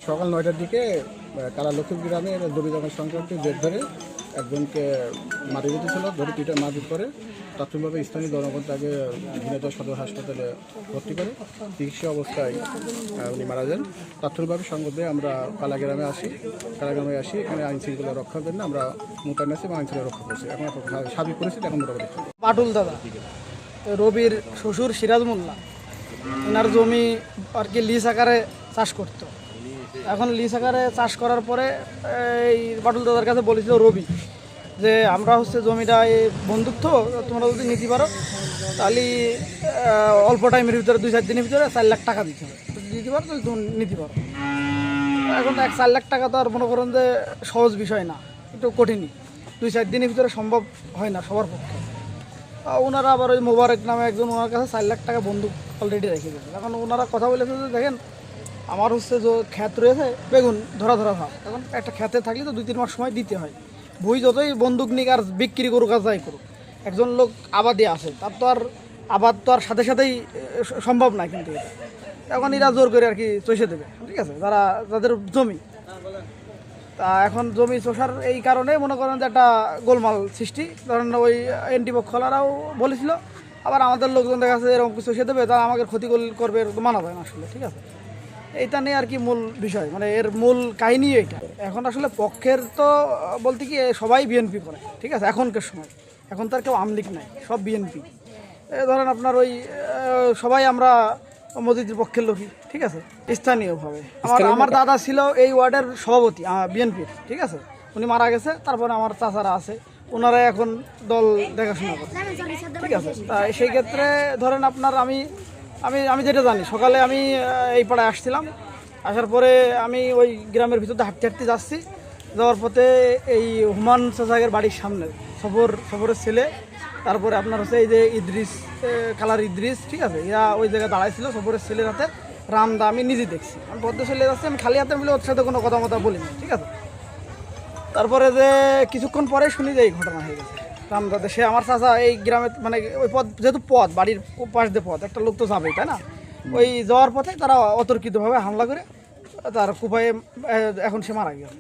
সকাল ৯টার দিকে কালা লক্ষ্মী গ্রামে দবিজমের সংক্রান্ত জের ধরে একজনকে মারি দিতেছিল, ধরে পিঠে মারপিট করে তাৎক্ষণিকভাবে স্থানীয় জনগণ তাকে ঝিনাইদহ সদর হাসপাতালে ভর্তি করে চিকিৎসা অবস্থায় উনি মারা যান। তাৎক্ষণিকভাবে সংবাদে আমরা কালাগ্রামে আসি, এখানে আইন শৃঙ্খলা রক্ষার জন্য আমরা মোতায়েন আছি এবং আইন শৃঙ্খলা রক্ষা করছি। এখন সার্বিক পরিস্থিতি এখন মোটামুটি। পাটুল দাদা রবির শ্বশুর সিরাজ মোল্লা, ওনার জমি আর কি লিজ আকারে চাষ করতো। এখন লিজ আকারে চাষ করার পরে এই পাটুল দাদার কাছে বলেছিল রবি যে আমরা হচ্ছে জমিটা এই বন্ধুত্ব তোমরা যদি নিতে পারো তাহলে অল্প টাইমের ভিতরে 2-4 দিনের ভিতরে 4 লাখ টাকা দিতে হবে, দিতে পারো তাহলে তুমি নিতে পারো। এখন 4 লাখ টাকা তো আর মনে করেন যে সহজ বিষয় না, একটু কঠিনই, 2-4 দিনের ভিতরে সম্ভব হয় না সবার পক্ষে। ওনারা আবার ওই মোবারক নামে একজন ওনার কাছে 4 লাখ টাকা বন্দুক অলরেডি রেখে দিয়েছে। এখন ওনারা কথা বলেছে যে দেখেন আমার হচ্ছে যে ক্ষেত রয়েছে বেগুন ধরা ভাব, এখন একটা ক্ষেতে থাকলে তো 2-3 মাস সময় দিতে হয়। ভুই যতই বন্দুক নিক আর বিক্রি করুক আর যাই করুক, একজন লোক আবাদে আসে, তার তো আর আবাদ তো আর সাথে সাথেই সম্ভব না। কিন্তু এখন এরা জোর করে আর কি চষে দেবে, ঠিক আছে, যাদের জমি। তা এখন জমি চষার এই কারণে মনে করেন যে একটা গোলমাল সৃষ্টি। ধরেন ওই এনটি পক্ষলারাও বলেছিল, আবার আমাদের লোকজন দেখা যাচ্ছে এরকম কিছু চষে দেবে, তারা আমাকে ক্ষতি করবে, মানা যায় না আসলে, ঠিক আছে। এইটা নিয়ে আর কি মূল বিষয়, মানে এর মূল কাহিনী এইটা। এখন আসলে পক্ষের তো বলতে কি সবাই বিএনপি করে, ঠিক আছে, এখনকার সময়। এখন তো আর কেউ আমলিক নাই, সব বিএনপি। ধরেন আপনার ওই সবাই আমরা মোদিজির পক্ষের লোকই, ঠিক আছে, স্থানীয়ভাবে। আমার দাদা ছিল এই ওয়ার্ডের সভাপতি বিএনপির, ঠিক আছে, উনি মারা গেছে। তারপরে আমার চাচারা আছে, ওনারাই এখন দল দেখাশোনা করে, ঠিক আছে। তা সেই ক্ষেত্রে ধরেন আপনার আমি যেটা জানি, সকালে আমি এই পাড়ায় আসছিলাম, আসার পরে আমি ওই গ্রামের ভিতরে হাঁটতে যাচ্ছি, যাওয়ার পথে এই হুমান চাচাগের বাড়ির সামনে সফরের ছেলে, তারপরে আপনার হচ্ছে এই যে কালার ইদ্রিস, ঠিক আছে, এরা ওই জায়গায় দাঁড়াইছিল। সফরের ছেলের হাতে রামদা আমি নিজে দেখছি, আমি পদ্মে চলে যাচ্ছি, আমি খালি হাতে বলে ওর সাথে কোনো কথা বলিনি, ঠিক আছে। তারপরে যে কিছুক্ষণ পরে শুনি যে এই ঘটনা হয়ে গেছে রামদাতে। সে আমার চাচা এই গ্রামে, মানে ওই পথ যেহেতু বাড়ির পাশ দিয়ে পথ, একটা লোক তো যাবেই, তাই না, ওই যাওয়ার পথে তারা অতর্কিতভাবে হামলা করে তার কুপায়ে এখন সে মারা গেছে।